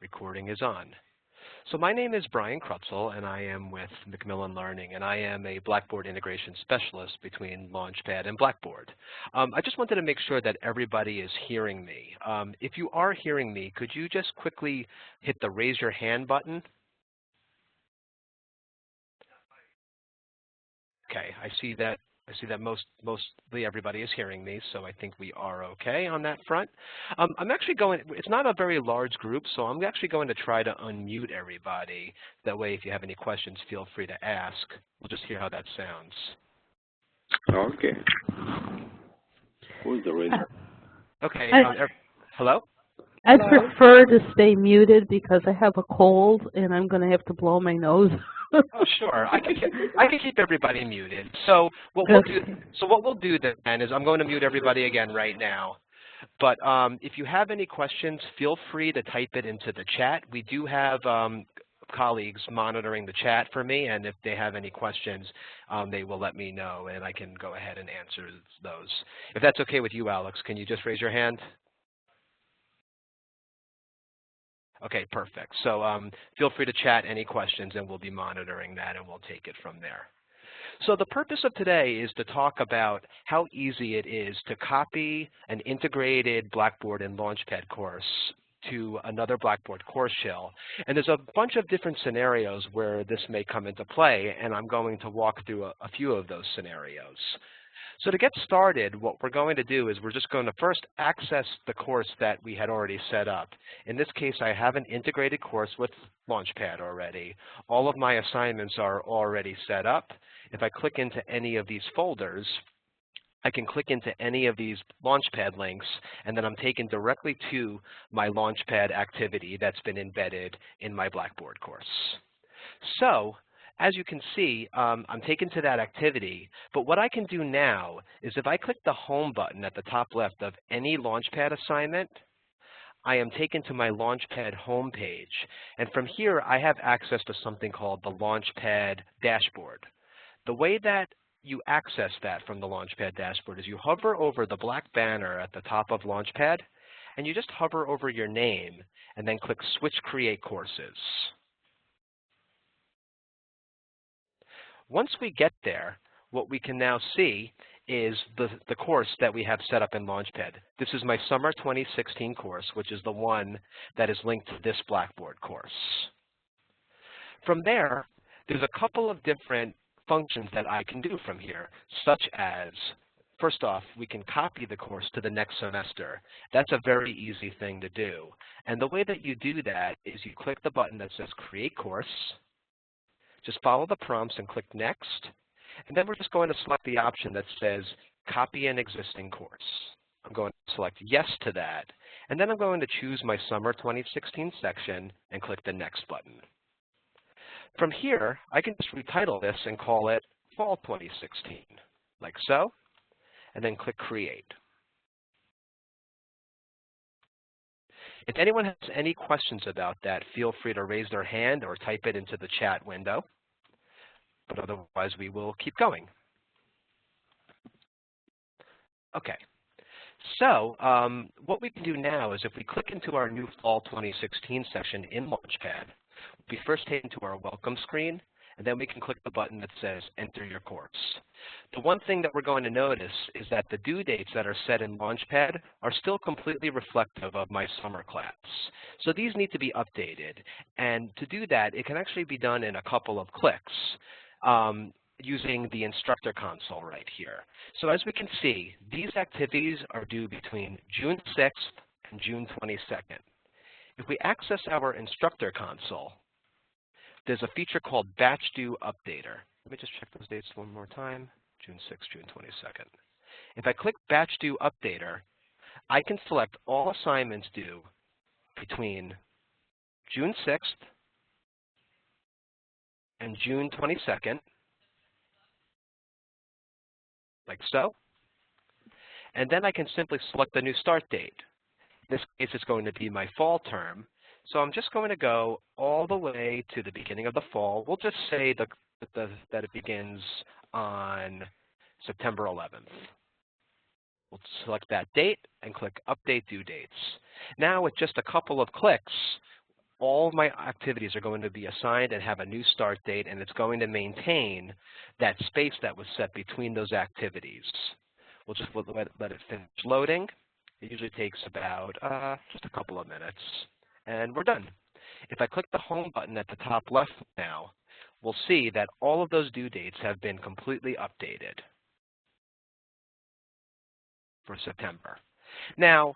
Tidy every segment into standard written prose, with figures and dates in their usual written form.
Recording is on. So my name is Brian Krutzel, and I am with Macmillan Learning, and I am a Blackboard integration specialist between LaunchPad and Blackboard. I just wanted to make sure that everybody is hearing me. If you are hearing me, could you just quickly hit the raise your hand button? Okay, I see that mostly everybody is hearing me, so I think we are okay on that front. I'm actually going, it's not a very large group, so I'm actually going to try to unmute everybody. That way, if you have any questions, feel free to ask. We'll just hear how that sounds. Okay. Who's the raiser? Okay, hello? I'd prefer to stay muted because I have a cold and I'm going to have to blow my nose. Oh, sure. I can keep everybody muted. So what we'll do then is I'm going to mute everybody again right now. But if you have any questions, feel free to type it into the chat. We do have colleagues monitoring the chat for me, and if they have any questions, they will let me know, and I can go ahead and answer those. If that's okay with you, Alex, can you just raise your hand? Okay, perfect. So feel free to chat any questions, and we'll be monitoring that, and we'll take it from there. So the purpose of today is to talk about how easy it is to copy an integrated Blackboard and LaunchPad course to another Blackboard course shell. And there's a bunch of different scenarios where this may come into play, and I'm going to walk through a few of those scenarios. So to get started, what we're going to do is we're just going to first access the course that we had already set up. In this case, I have an integrated course with LaunchPad already. All of my assignments are already set up. If I click into any of these folders, I can click into any of these LaunchPad links, and then I'm taken directly to my LaunchPad activity that's been embedded in my Blackboard course. So as you can see, I'm taken to that activity, but what I can do now is if I click the Home button at the top left of any LaunchPad assignment, I am taken to my LaunchPad home page. And from here, I have access to something called the LaunchPad dashboard. The way that you access that from the LaunchPad dashboard is you hover over the black banner at the top of LaunchPad, and you just hover over your name, and then click Switch Create Courses. Once we get there, what we can now see is the course that we have set up in LaunchPad. This is my Summer 2016 course, which is the one that is linked to this Blackboard course. From there, there's a couple of different functions that I can do from here, such as, first off, we can copy the course to the next semester. That's a very easy thing to do. And the way that you do that is you click the button that says Create Course. Just follow the prompts and click Next. And then we're just going to select the option that says Copy an existing course. I'm going to select Yes to that. And then I'm going to choose my Summer 2016 section and click the Next button. From here, I can just retitle this and call it Fall 2016, like so, and then click Create. If anyone has any questions about that, feel free to raise their hand or type it into the chat window. But otherwise, we will keep going. Okay. So what we can do now is if we click into our new Fall 2016 section in LaunchPad, we'll be first taken to our Welcome screen, and then we can click the button that says Enter Your Course. The one thing that we're going to notice is that the due dates that are set in LaunchPad are still completely reflective of my summer class. So these need to be updated. And to do that, it can actually be done in a couple of clicks using the instructor console right here. So as we can see, these activities are due between June 6th and June 22nd. If we access our instructor console, there's a feature called Batch Due Updater. Let me just check those dates one more time. June 6th, June 22nd. If I click Batch Due Updater, I can select all assignments due between June 6th and June 22nd, like so. And then I can simply select the new start date. In this case, it's going to be my fall term. So I'm just going to go all the way to the beginning of the fall. We'll just say that it begins on September 11th. We'll select that date and click Update Due Dates. Now, with just a couple of clicks, all of my activities are going to be assigned and have a new start date, and it's going to maintain that space that was set between those activities. We'll just let it finish loading. It usually takes about just a couple of minutes, and we're done. If I click the Home button at the top left now, we'll see that all of those due dates have been completely updated for September. Now,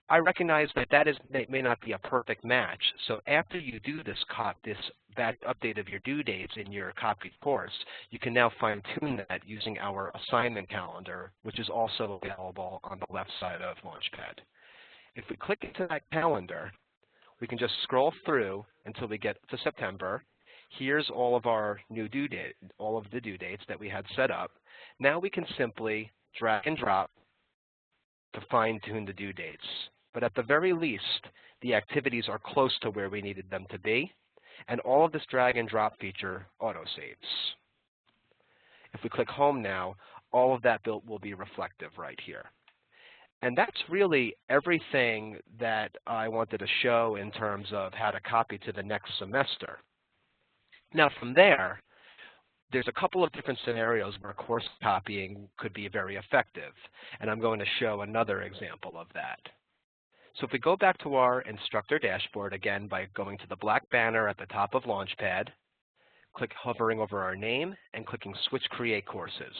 I recognize that that may not be a perfect match, so after you do this update of your due dates in your copied course, you can now fine-tune that using our assignment calendar, which is also available on the left side of LaunchPad. If we click into that calendar, we can just scroll through until we get to September. Here's all of our new due date, all of the due dates that we had set up. Now we can simply drag and drop to fine-tune the due dates. But at the very least, the activities are close to where we needed them to be, and all of this drag and drop feature auto-saves. If we click Home now, all of that will be reflective right here. And that's really everything that I wanted to show in terms of how to copy to the next semester. Now from there, there's a couple of different scenarios where course copying could be very effective, and I'm going to show another example of that. So if we go back to our instructor dashboard again by going to the black banner at the top of LaunchPad, hovering over our name and clicking Switch Create Courses.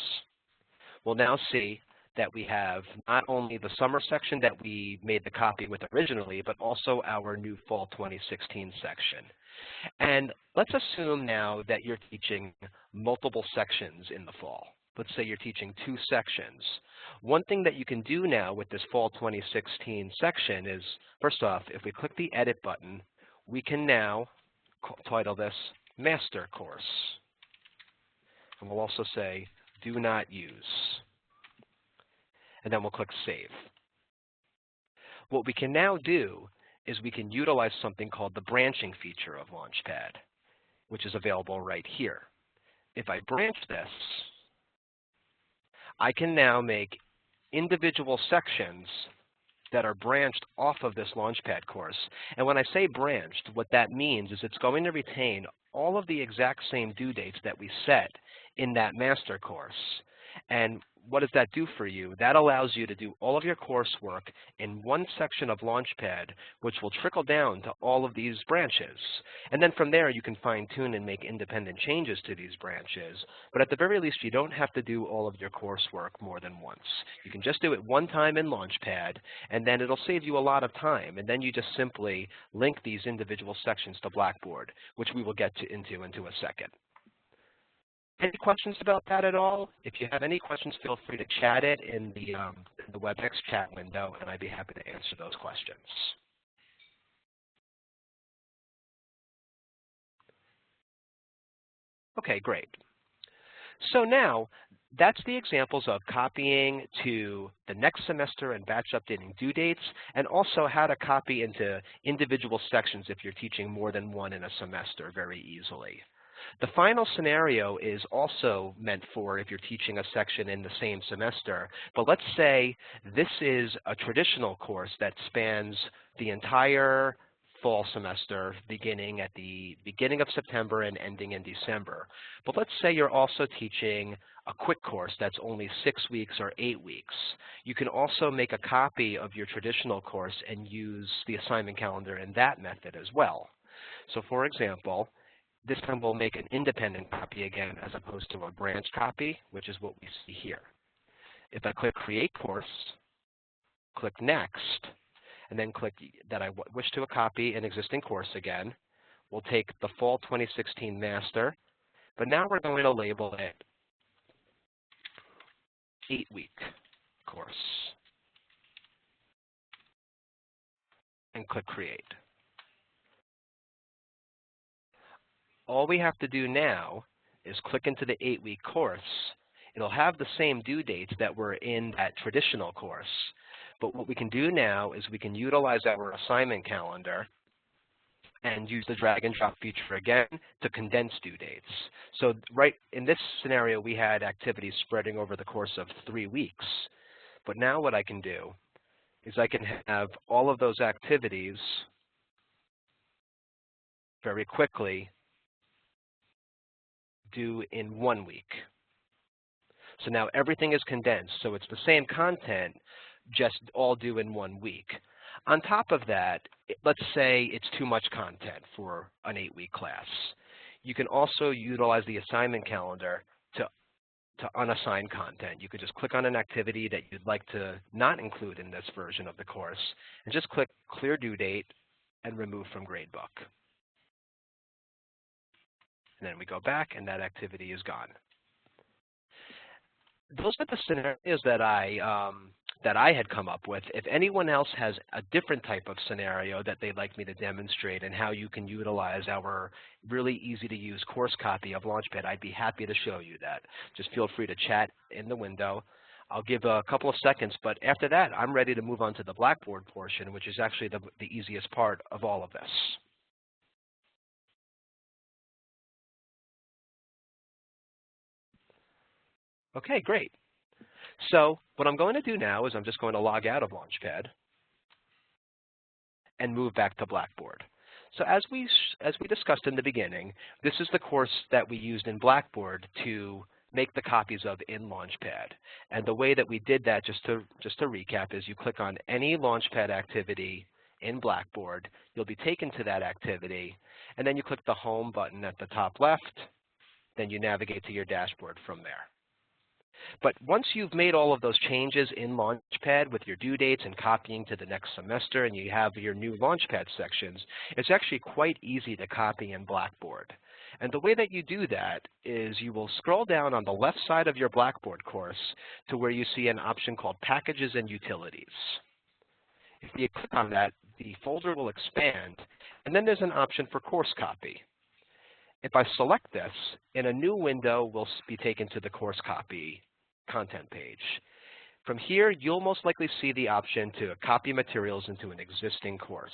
We'll now see that we have not only the summer section that we made the copy with originally, but also our new fall 2016 section. And let's assume now that you're teaching multiple sections in the fall. Let's say you're teaching 2 sections. One thing that you can do now with this fall 2016 section is, first off, if we click the Edit button, we can now title this Master Course. And we'll also say, Do Not Use. And then we'll click Save. What we can now do is we can utilize something called the branching feature of LaunchPad, which is available right here. If I branch this, I can now make individual sections that are branched off of this LaunchPad course. And when I say branched, what that means is it's going to retain all of the exact same due dates that we set in that master course. And what does that do for you? That allows you to do all of your coursework in one section of LaunchPad, which will trickle down to all of these branches. And then from there, you can fine-tune and make independent changes to these branches. But at the very least, you don't have to do all of your coursework more than once. You can just do it one time in LaunchPad, and then it'll save you a lot of time. And then you just simply link these individual sections to Blackboard, which we will get into a second. Any questions about that at all? If you have any questions, feel free to chat it in the WebEx chat window, and I'd be happy to answer those questions. Okay, great. So now, that's the examples of copying to the next semester and batch updating due dates, and also how to copy into individual sections if you're teaching more than one in a semester very easily. The final scenario is also meant for if you're teaching a section in the same semester, but let's say this is a traditional course that spans the entire fall semester, beginning at the beginning of September and ending in December. But let's say you're also teaching a quick course that's only 6 weeks or 8 weeks. You can also make a copy of your traditional course and use the assignment calendar in that method as well. So for example, this time we'll make an independent copy again as opposed to a branch copy, which is what we see here. If I click Create Course, click Next, and then click that I wish to copy an existing course again, we'll take the Fall 2016 Master, but now we're going to label it 8-week course, and click Create. All we have to do now is click into the 8-week course. It'll have the same due dates that were in that traditional course. But what we can do now is we can utilize our assignment calendar and use the drag and drop feature again to condense due dates. So right in this scenario, we had activities spreading over the course of 3 weeks. But now what I can do is I can have all of those activities very quickly due in 1 week. So now everything is condensed, so it's the same content, just all due in 1 week. On top of that, let's say it's too much content for an 8-week class. You can also utilize the assignment calendar to unassign content. You could just click on an activity that you'd like to not include in this version of the course, and just click Clear Due Date and Remove from Gradebook. And then we go back, and that activity is gone. Those are the scenarios that I had come up with. If anyone else has a different type of scenario that they'd like me to demonstrate and how you can utilize our really easy to use course copy of LaunchPad, I'd be happy to show you that. Just feel free to chat in the window. I'll give a couple of seconds, but after that, I'm ready to move on to the Blackboard portion, which is actually the easiest part of all of this. Okay, great. So what I'm going to do now is I'm just going to log out of LaunchPad and move back to Blackboard. So as we discussed in the beginning, this is the course that we used in Blackboard to make the copies of in LaunchPad. And the way that we did that, just to recap, is you click on any LaunchPad activity in Blackboard, you'll be taken to that activity, and then you click the Home button at the top left, then you navigate to your dashboard from there. But once you've made all of those changes in LaunchPad with your due dates and copying to the next semester, and you have your new LaunchPad sections, it's actually quite easy to copy in Blackboard. And the way that you do that is you will scroll down on the left side of your Blackboard course to where you see an option called Packages and Utilities. If you click on that, the folder will expand, and then there's an option for course copy. If I select this, in a new window, we'll be taken to the course copy content page. From here, you'll most likely see the option to copy materials into an existing course.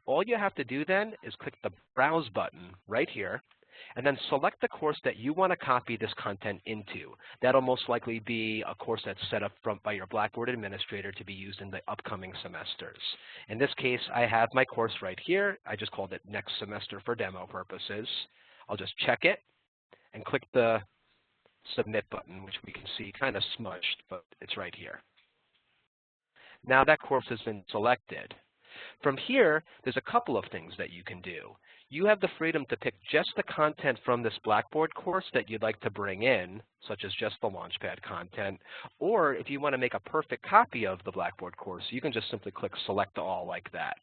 All you have to do then is click the Browse button right here, and then select the course that you want to copy this content into. That'll most likely be a course that's set up by your Blackboard administrator to be used in the upcoming semesters. In this case, I have my course right here. I just called it Next Semester for demo purposes. I'll just check it and click the Submit button, which we can see kind of smudged, but it's right here. Now that course has been selected. From here, there's a couple of things that you can do. You have the freedom to pick just the content from this Blackboard course that you'd like to bring in, such as just the LaunchPad content, or if you want to make a perfect copy of the Blackboard course, you can just simply click Select All like that.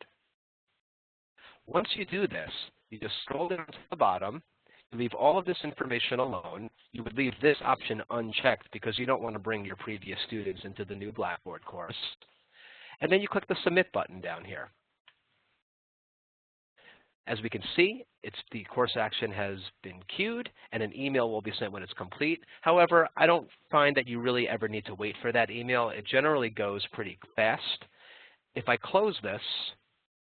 Once you do this, you just scroll down to the bottom, you leave all of this information alone. You would leave this option unchecked because you don't want to bring your previous students into the new Blackboard course. And then you click the Submit button down here. As we can see, the course action has been queued, and an email will be sent when it's complete. However, I don't find that you really ever need to wait for that email. It generally goes pretty fast. If I close this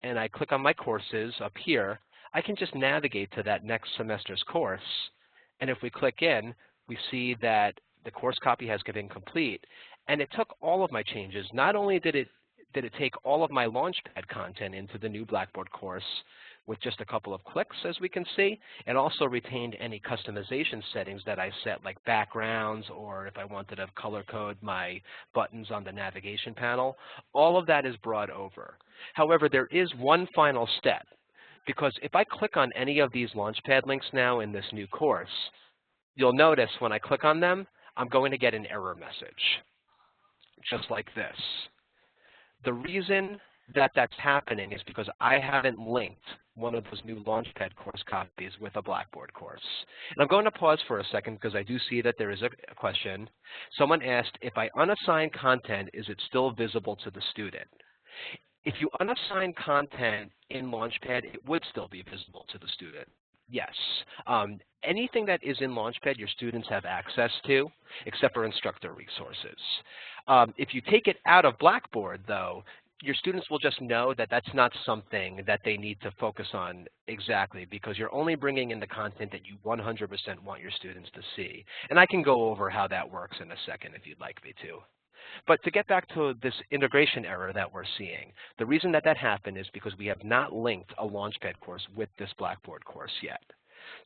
and I click on my courses up here, I can just navigate to that next semester's course. And if we click in, we see that the course copy has been complete. And it took all of my changes. Not only did it take all of my LaunchPad content into the new Blackboard course with just a couple of clicks, as we can see. It also retained any customization settings that I set, like backgrounds, or if I wanted to color code my buttons on the navigation panel. All of that is brought over. However, there is one final step, because if I click on any of these LaunchPad links now in this new course, you'll notice when I click on them, I'm going to get an error message, just like this. The reason that that's happening is because I haven't linked one of those new LaunchPad course copies with a Blackboard course. And I'm going to pause for a second because I do see that there is a question. Someone asked, if I unassign content, is it still visible to the student? If you unassign content in LaunchPad, it would still be visible to the student. Yes. Anything that is in LaunchPad, your students have access to, except for instructor resources. If you take it out of Blackboard, though, your students will just know that that's not something that they need to focus on exactly, because you're only bringing in the content that you 100% want your students to see. And I can go over how that works in a second if you'd like me to. But to get back to this integration error that we're seeing, the reason that that happened is because we have not linked a LaunchPad course with this Blackboard course yet.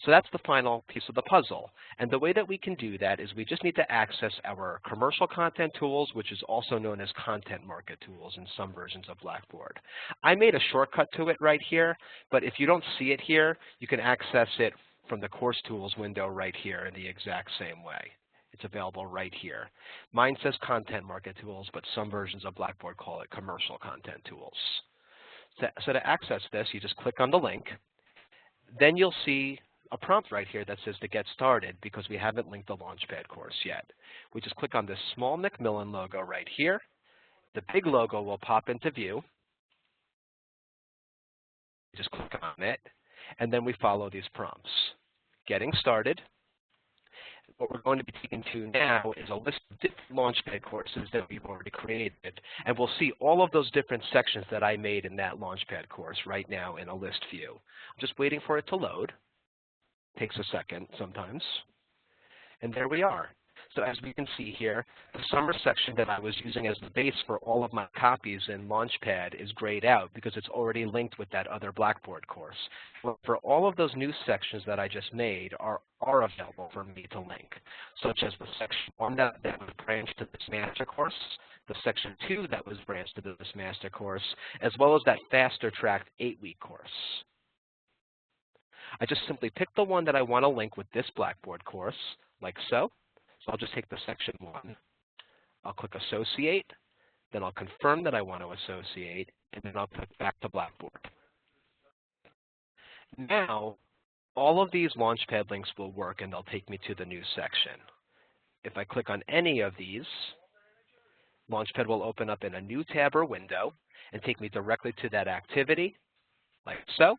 So that's the final piece of the puzzle. And the way that we can do that is we just need to access our commercial content tools, which is also known as content market tools in some versions of Blackboard. I made a shortcut to it right here, but if you don't see it here, you can access it from the course tools window right here in the exact same way. It's available right here. Mine says content market tools, but some versions of Blackboard call it commercial content tools. So to access this, you just click on the link. Then you'll see a prompt right here that says to get started because we haven't linked the LaunchPad course yet. We just click on this small Macmillan logo right here. The big logo will pop into view. Just click on it, and then we follow these prompts. Getting started. What we're going to be taken to now is a list of different LaunchPad courses that we've already created. And we'll see all of those different sections that I made in that LaunchPad course right now in a list view. I'm just waiting for it to load. Takes a second sometimes. And there we are. So as we can see here, the summer section that I was using as the base for all of my copies in LaunchPad is grayed out because it's already linked with that other Blackboard course. Well, for all of those new sections that I just made are available for me to link, such as the section 1 that was branched to this master course, the section 2 that was branched to this master course, as well as that faster tracked 8-week course. I just simply pick the one that I want to link with this Blackboard course, like so. So I'll just take the section 1. I'll click Associate. Then I'll confirm that I want to associate, and then I'll click back to Blackboard. Now, all of these LaunchPad links will work, and they'll take me to the new section. If I click on any of these, LaunchPad will open up in a new tab or window and take me directly to that activity, like so.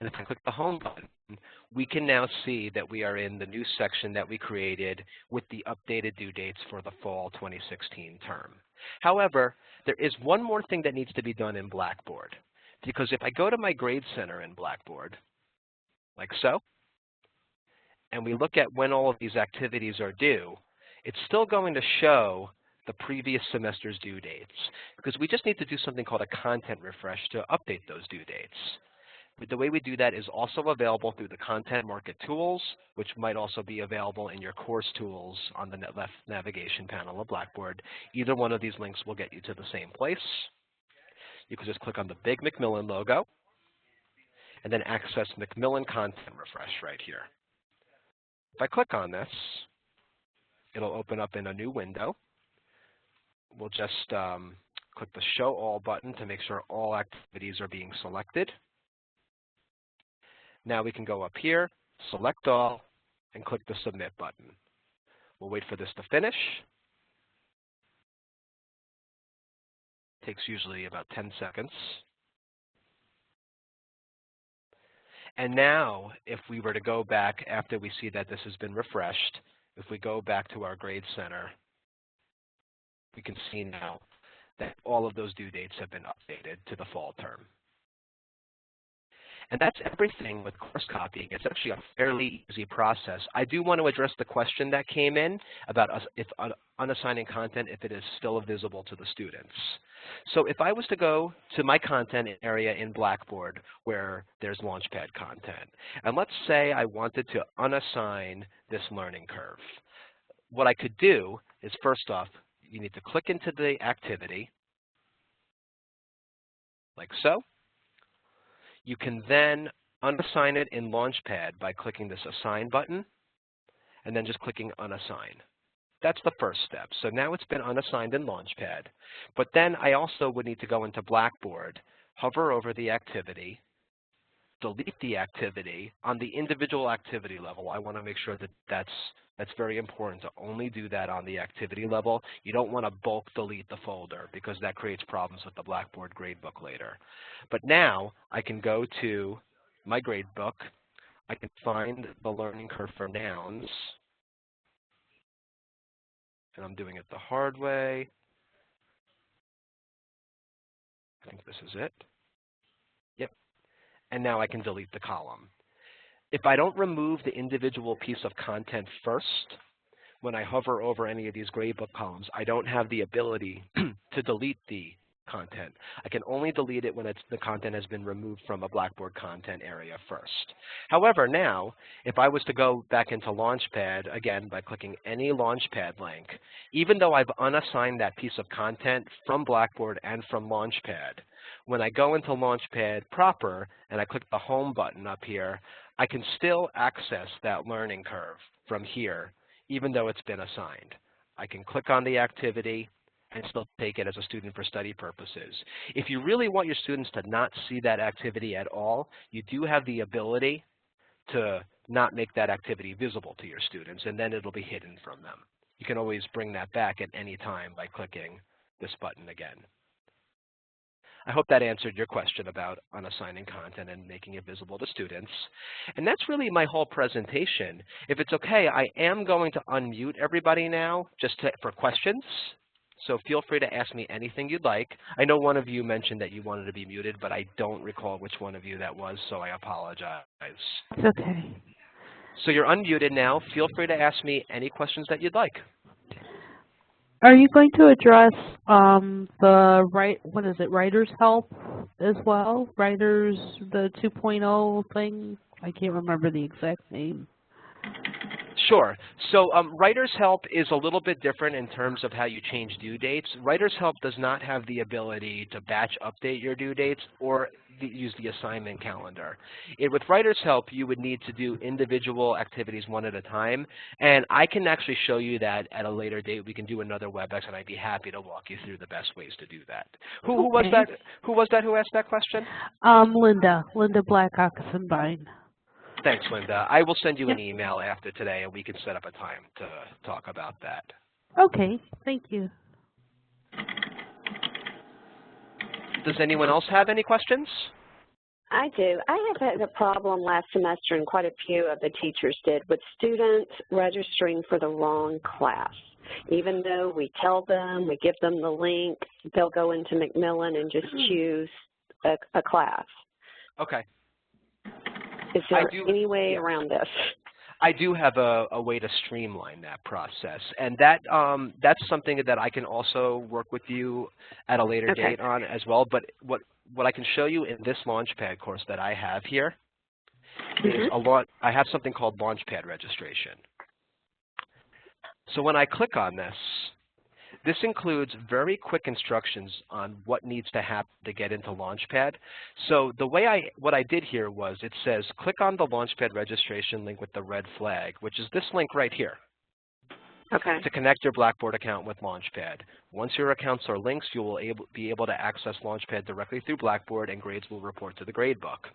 And if I click the Home button, we can now see that we are in the new section that we created with the updated due dates for the fall 2016 term. However, there is one more thing that needs to be done in Blackboard. Because if I go to my Grade Center in Blackboard, like so, and we look at when all of these activities are due, it's still going to show the previous semester's due dates. Because we just need to do something called a content refresh to update those due dates. But the way we do that is also available through the Content Market Tools, which might also be available in your course tools on the left navigation panel of Blackboard. Either one of these links will get you to the same place. You can just click on the big Macmillan logo, and then access Macmillan Content Refresh right here. If I click on this, it'll open up in a new window. We'll just click the Show All button to make sure all activities are being selected. Now we can go up here, select all, and click the Submit button. We'll wait for this to finish. Takes usually about 10 seconds. And now, if we were to go back after we see that this has been refreshed, if we go back to our Grade Center, we can see now that all of those due dates have been updated to the fall term. And that's everything with course copying. It's actually a fairly easy process. I do want to address the question that came in about if unassigning content, if it is still visible to the students. So if I was to go to my content area in Blackboard where there's LaunchPad content, and let's say I wanted to unassign this learning curve, what I could do is, first off, you need to click into the activity, like so. You can then unassign it in LaunchPad by clicking this Assign button and then just clicking Unassign. That's the first step. So now it's been unassigned in LaunchPad. But then I also would need to go into Blackboard, hover over the activity, delete the activity. On the individual activity level, I want to make sure that that's very important to only do that on the activity level. You don't want to bulk delete the folder because that creates problems with the Blackboard gradebook later. But now I can go to my gradebook. I can find the learning curve for nouns. And I'm doing it the hard way. I think this is it. Yep. And now I can delete the column. If I don't remove the individual piece of content first, when I hover over any of these gradebook columns, I don't have the ability to delete the content. I can only delete it when the content has been removed from a Blackboard content area first. However, now, if I was to go back into LaunchPad, again, by clicking any LaunchPad link, even though I've unassigned that piece of content from Blackboard and from LaunchPad, when I go into LaunchPad proper and I click the Home button up here, I can still access that learning curve from here, even though it's been assigned. I can click on the activity and still take it as a student for study purposes. If you really want your students to not see that activity at all, you do have the ability to not make that activity visible to your students, and then it'll be hidden from them. You can always bring that back at any time by clicking this button again. I hope that answered your question about unassigning content and making it visible to students. And that's really my whole presentation. If it's okay, I am going to unmute everybody now just for questions. So feel free to ask me anything you'd like. I know one of you mentioned that you wanted to be muted, but I don't recall which one of you that was, so I apologize. It's okay. So you're unmuted now. Feel free to ask me any questions that you'd like. Are you going to address writer's help as well? Writers, the 2.0 thing? I can't remember the exact name. Sure. So Writer's Help is a little bit different in terms of how you change due dates. Writer's Help does not have the ability to batch update your due dates or use the assignment calendar. With Writer's Help, you would need to do individual activities one at a time, and I can actually show you that at a later date. We can do another WebEx, and I'd be happy to walk you through the best ways to do that. Who was that? Who was that who asked that question? Linda Black-Ockenbein. Thanks, Linda. I will send you an email after today, and we can set up a time to talk about that. Okay, thank you. Does anyone else have any questions? I do. I have had a problem last semester, and quite a few of the teachers did, with students registering for the wrong class. Even though we tell them, we give them the link, they'll go into Macmillan and just choose a class. Okay. Is there any way around this? I do have a way to streamline that process, and that's something that I can also work with you at a later date on as well. But what I can show you in this LaunchPad course that I have here is I have something called LaunchPad registration. So when I click on this, this includes very quick instructions on what needs to happen to get into LaunchPad. So what I did here was it says, click on the LaunchPad registration link with the red flag, which is this link right here, to connect your Blackboard account with LaunchPad. Once your accounts are linked, you will be able to access LaunchPad directly through Blackboard, and grades will report to the gradebook.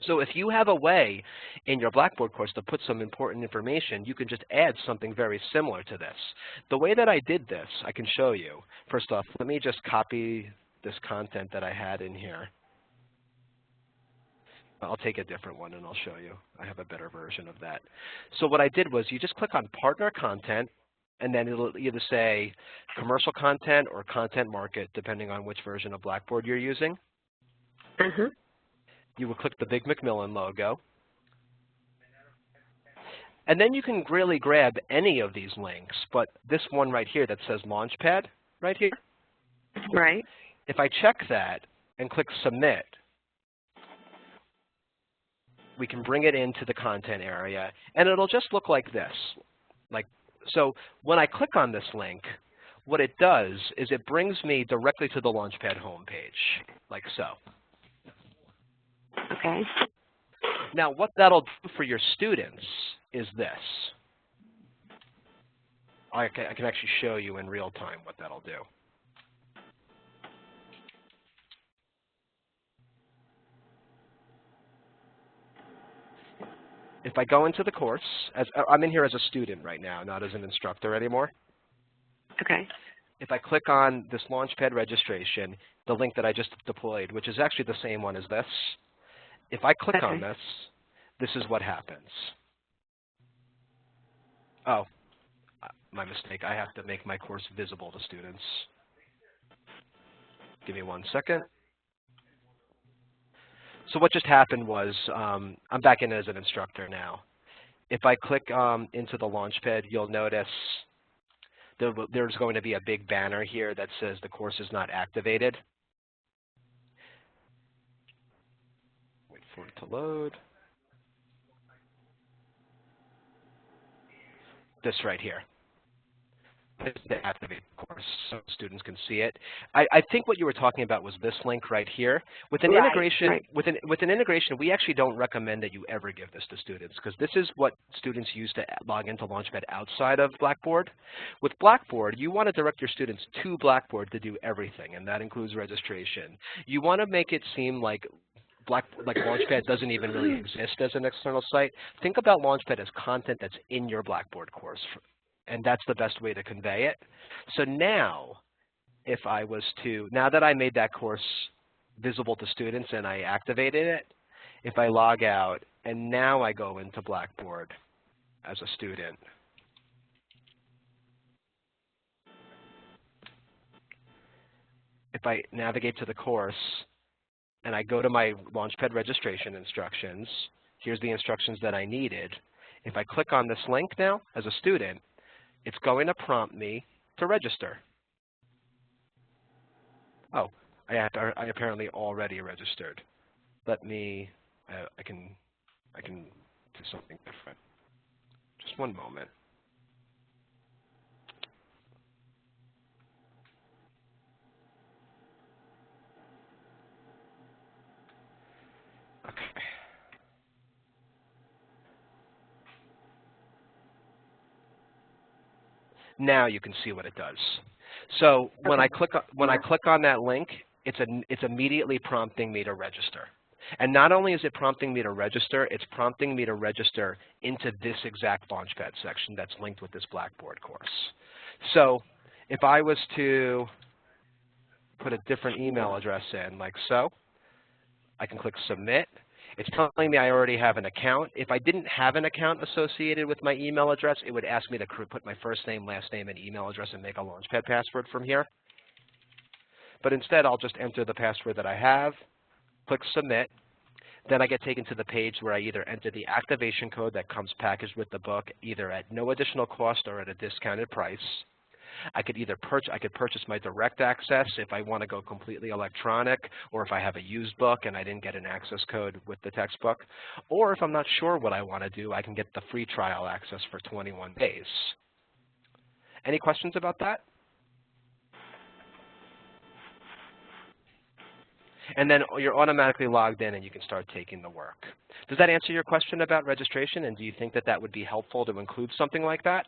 So if you have a way in your Blackboard course to put some important information, you can just add something very similar to this. The way that I did this, I can show you. First off, let me just copy this content that I had in here. I'll take a different one and I'll show you. I have a better version of that. So what I did was you just click on Partner Content, and then it'll either say Commercial Content or Content Market, depending on which version of Blackboard you're using. You will click the big Macmillan logo. And then you can really grab any of these links, but this one right here that says LaunchPad right here. Right. If I check that and click Submit, we can bring it into the content area, and it'll just look like this. So when I click on this link, what it does is it brings me directly to the LaunchPad homepage, like so. Okay. Now, what that'll do for your students is this. I can actually show you in real time what that'll do. If I go into the course, I'm in here as a student right now, not as an instructor anymore. Okay. If I click on this LaunchPad registration, the link that I just deployed, which is actually the same one as this, if I click on this, this is what happens. Oh, my mistake. I have to make my course visible to students. Give me 1 second. So what just happened was I'm back in as an instructor now. if I click into the LaunchPad, you'll notice there's going to be a big banner here that says the course is not activated. Wait for it to load. This right here. This is the activate course, so students can see it. I think what you were talking about was this link right here. With an integration, with an integration, we actually don't recommend that you ever give this to students, because this is what students use to log into LaunchPad outside of Blackboard. With Blackboard, you want to direct your students to Blackboard to do everything, and that includes registration. You want to make it seem like LaunchPad doesn't even really exist as an external site. Think about LaunchPad as content that's in your Blackboard course, and that's the best way to convey it. So now, if I was to, now that I made that course visible to students and I activated it, if I log out and now I go into Blackboard as a student, if I navigate to the course, and I go to my LaunchPad registration instructions, here's the instructions that I needed. If I click on this link now as a student, it's going to prompt me to register. Oh, I apparently already registered. Let me, I can do something different. Just one moment. Okay. Now you can see what it does. So when I click on that link, it's immediately prompting me to register. And not only is it prompting me to register, it's prompting me to register into this exact LaunchPad section that's linked with this Blackboard course. So if I was to put a different email address in, like so, I can click Submit. It's telling me I already have an account. If I didn't have an account associated with my email address, it would ask me to put my first name, last name, and email address and make a LaunchPad password from here. But instead, I'll just enter the password that I have, click Submit. Then I get taken to the page where I either enter the activation code that comes packaged with the book, either at no additional cost or at a discounted price. I could purchase my direct access if I want to go completely electronic, or if I have a used book and I didn't get an access code with the textbook. Or if I'm not sure what I want to do, I can get the free trial access for 21 days. Any questions about that? And then you're automatically logged in and you can start taking the work. Does that answer your question about registration? And do you think that that would be helpful to include something like that?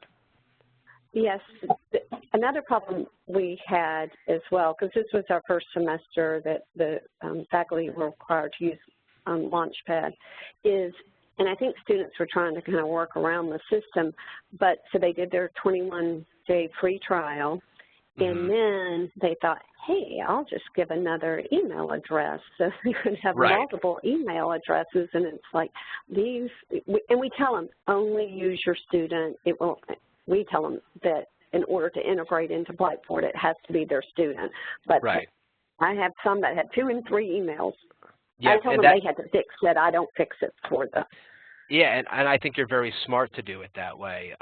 Yes. Another problem we had as well, because this was our first semester that the faculty were required to use LaunchPad, is, and I think students were trying to kind of work around the system, but so they did their 21-day free trial, and then they thought, hey, I'll just give another email address. So you could have multiple email addresses, and it's like these, and we tell them, only use your student. It will. We tell them that in order to integrate into Blackboard, it has to be their student. But I have some that had 2 and 3 emails. I told them they had to fix it. I don't fix it for them. Yeah, and I think you're very smart to do it that way.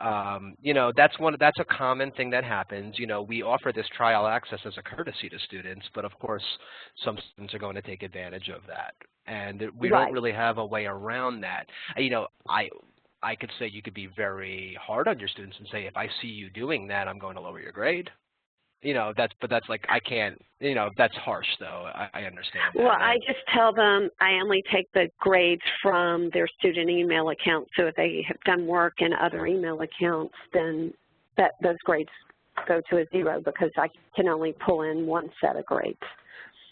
You know, that's a common thing that happens. You know, we offer this trial access as a courtesy to students, but of course, some students are going to take advantage of that, and we don't really have a way around that. You know, I could say you could be very hard on your students and say, if I see you doing that, I'm going to lower your grade. You know, but that's like, I can't, you know, that's harsh though. I understand that. Well, I just tell them I only take the grades from their student email account. So if they have done work in other email accounts, then those grades go to a 0 because I can only pull in one set of grades.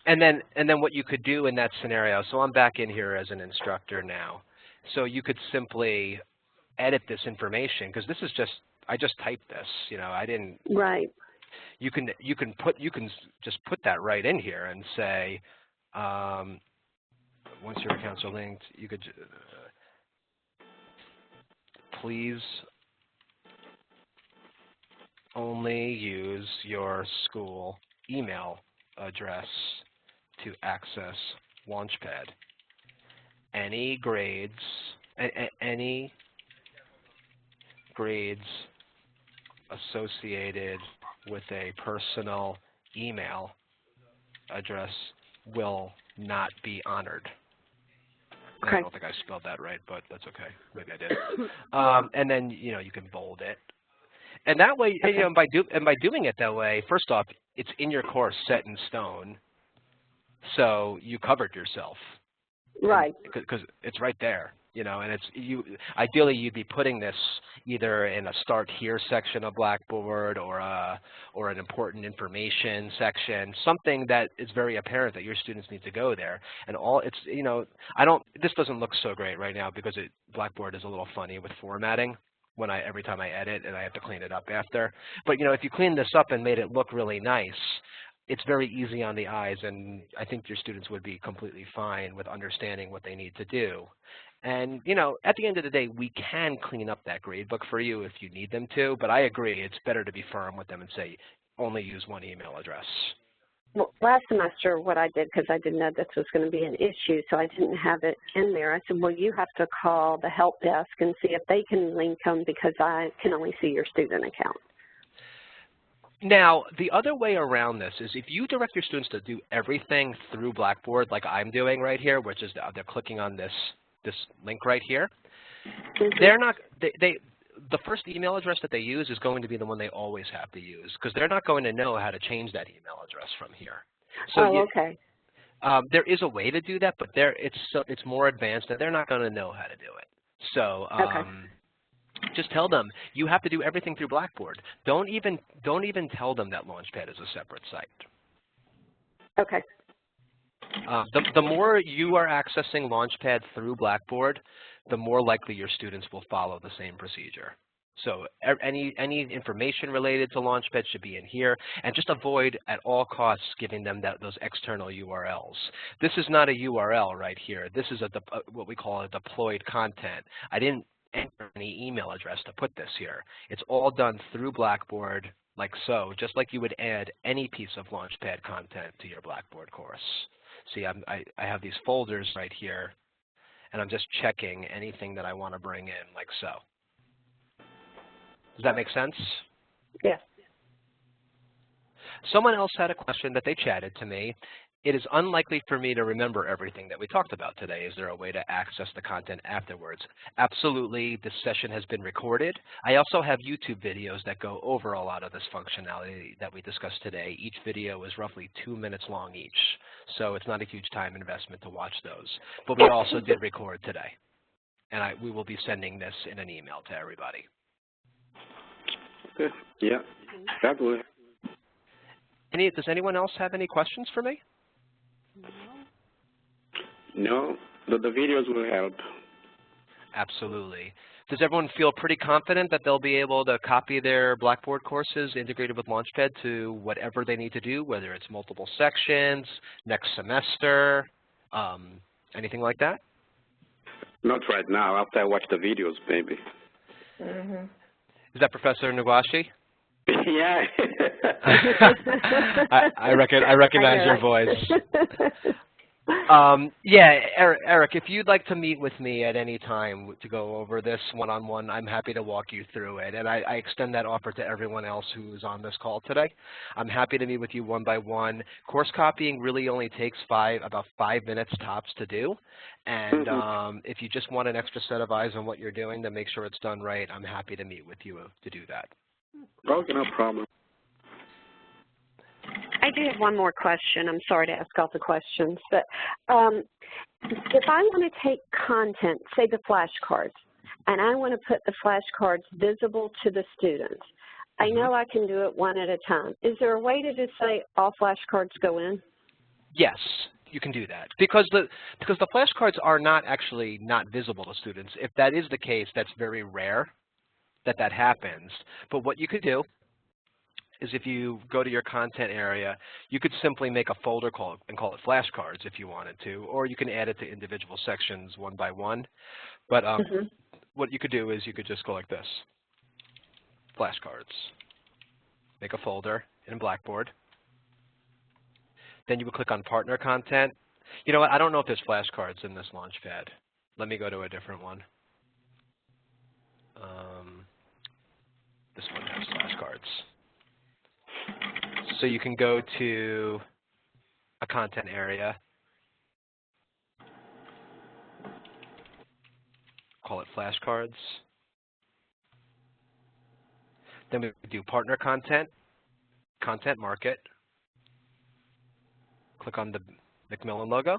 And then what you could do in that scenario, so I'm back in here as an instructor now. So you could simply edit this information, because this is just, I just typed this, you know, I didn't. You can just put that right in here and say, once your accounts are linked, you could please only use your school email address to access LaunchPad. Any grades, any grades associated with a personal email address will not be honored. Okay. I don't think I spelled that right, but that's okay. Maybe I did. And then you can bold it, and that way, Okay. by doing it that way, first off, it's in your course, set in stone, so you covered yourself. Right. Because it's right there, and ideally you'd be putting this either in a start here section of Blackboard or an important information section, something that is very apparent that your students need to go there. And this doesn't look so great right now because Blackboard is a little funny with formatting every time I edit, and I have to clean it up after. But if you clean this up and made it look really nice, it's very easy on the eyes, and I think your students would be completely fine with understanding what they need to do. And, at the end of the day, we can clean up that gradebook for you if you need them to, but I agree, it's better to be firm with them and say, only use one email address. Well, last semester, what I did, because I didn't know this was going to be an issue, so I didn't have it in there. I said, well, you have to call the help desk and see if they can link them because I can only see your student account. Now, the other way around this is if you direct your students to do everything through Blackboard like I'm doing right here, which is they're clicking on this link right here, they're not, the first email address that they use is going to be the one they always have to use because they're not going to know how to change that email address from here. So okay. There is a way to do that, but it's more advanced and they're not going to know how to do it. So Okay. just tell them you have to do everything through Blackboard. Don't even tell them that LaunchPad is a separate site. Okay. The more you are accessing LaunchPad through Blackboard, the more likely your students will follow the same procedure. So any information related to LaunchPad should be in here, and just avoid at all costs giving them those external URLs. This is not a URL right here. This is what we call a deployed content. I didn't enter any email address to put this here. It's all done through Blackboard like so, just like you would add any piece of LaunchPad content to your Blackboard course. See, I have these folders right here, and I'm just checking anything that I want to bring in like so. Does that make sense? Yes. Someone else had a question that they chatted to me. It is unlikely for me to remember everything that we talked about today. Is there a way to access the content afterwards? Absolutely. This session has been recorded. I also have YouTube videos that go over a lot of this functionality that we discussed today. Each video is roughly 2 minutes long each, so it's not a huge time investment to watch those. But we also did record today, and we will be sending this in an email to everybody. Okay. Yeah, that will. Does anyone else have any questions for me? No, the videos will help. Absolutely. Does everyone feel pretty confident that they'll be able to copy their Blackboard courses integrated with LaunchPad to whatever they need to do, whether it's multiple sections, next semester, anything like that? Not right now. After I watch the videos, maybe. Mm-hmm. Is that Professor Nagashi? Yeah. I recognize your voice. Yeah, Eric, if you'd like to meet with me at any time to go over this one-on-one, I'm happy to walk you through it. And I extend that offer to everyone else who's on this call today. I'm happy to meet with you one by one. Course copying really only takes about 5 minutes tops to do. And if you just want an extra set of eyes on what you're doing to make sure it's done right, I'm happy to meet with you to do that. Okay, no problem. I do have one more question. I'm sorry to ask all the questions, but if I want to take content, say the flashcards, and I want to put the flashcards visible to the students, I know I can do it one at a time. Is there a way to just say all flashcards go in? Yes, you can do that because the flashcards are not visible to students. If that is the case, that's very rare that happens. But what you could do is if you go to your content area, you could simply make a folder call it flashcards if you wanted to, or you can add it to individual sections one by one. But what you could do is you could just go like this, flashcards, make a folder in Blackboard. Then you would click on partner content. You know what, I don't know if there's flashcards in this LaunchPad. Let me go to a different one. This one has flashcards. So you can go to a content area, call it flashcards. Then we do partner content, content market. Click on the Macmillan logo.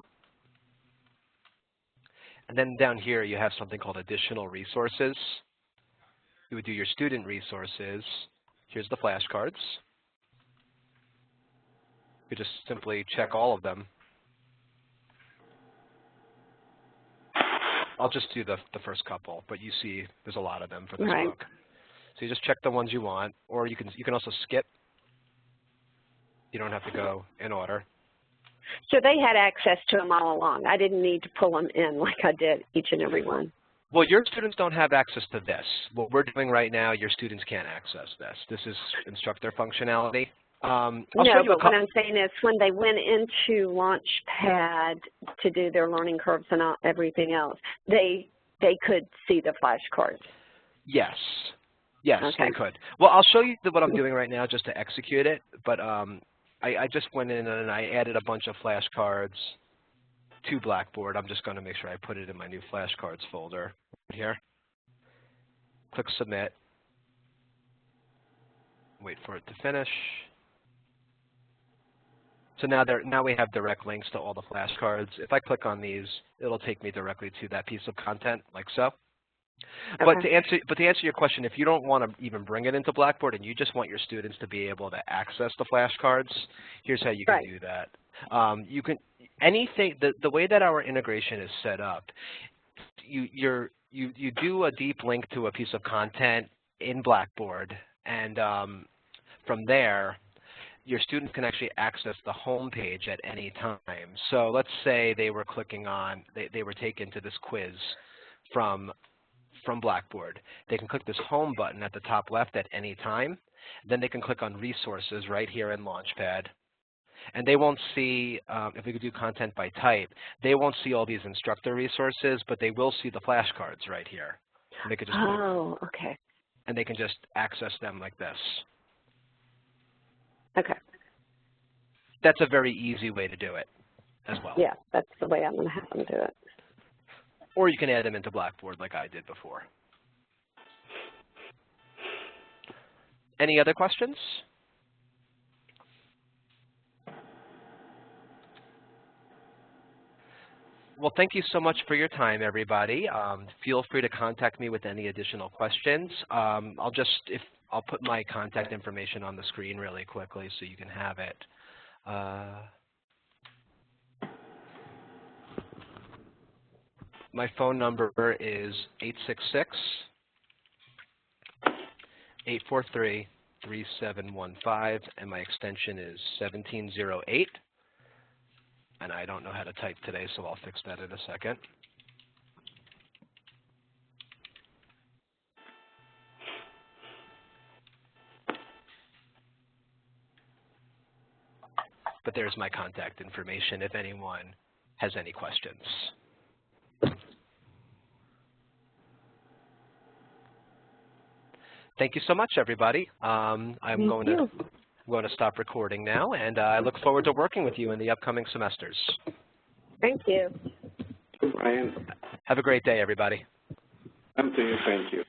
And then down here you have something called additional resources. You would do your student resources. Here's the flashcards. You just simply check all of them. I'll just do the first couple, but you see there's a lot of them for this book. So you just check the ones you want, or you can also skip. You don't have to go in order. So they had access to them all along. I didn't need to pull them in like I did each and every one. Well, your students don't have access to this. What we're doing right now, your students can't access this. This is instructor functionality. No, but what I'm saying is when they went into LaunchPad to do their learning curves and everything else, they could see the flashcards. Yes. Yes, okay. They could. Well, I'll show you what I'm doing right now just to execute it, but I just went in and I added a bunch of flashcards to Blackboard. I'm just going to make sure I put it in my new flashcards folder here. Click Submit. Wait for it to finish. So now we have direct links to all the flashcards. If I click on these, it'll take me directly to that piece of content, like so. Okay. But to answer your question, if you don't want to even bring it into Blackboard and you just want your students to be able to access the flashcards, here's how you can do that. You can the way that our integration is set up, you do a deep link to a piece of content in Blackboard, and from there, your students can actually access the home page at any time. So let's say they were clicking on, they were taken to this quiz from Blackboard. They can click this home button at the top left at any time. Then they can click on resources right here in LaunchPad. And they won't see, if we could do content by type, they won't see all these instructor resources, but they will see the flashcards right here. And they could just okay. And they can just access them like this. Okay. That's a very easy way to do it as well. Yeah, that's the way I'm going to have them do it. Or you can add them into Blackboard like I did before. Any other questions? Well, thank you so much for your time, everybody. Feel free to contact me with any additional questions. I'll put my contact information on the screen really quickly so you can have it. My phone number is 866-843-3715, and my extension is 1708. And I don't know how to type today, so I'll fix that in a second. But there's my contact information if anyone has any questions. Thank you so much, everybody. I'm going to stop recording now, and I look forward to working with you in the upcoming semesters. Thank you. Ryan. Have a great day, everybody. Thank you.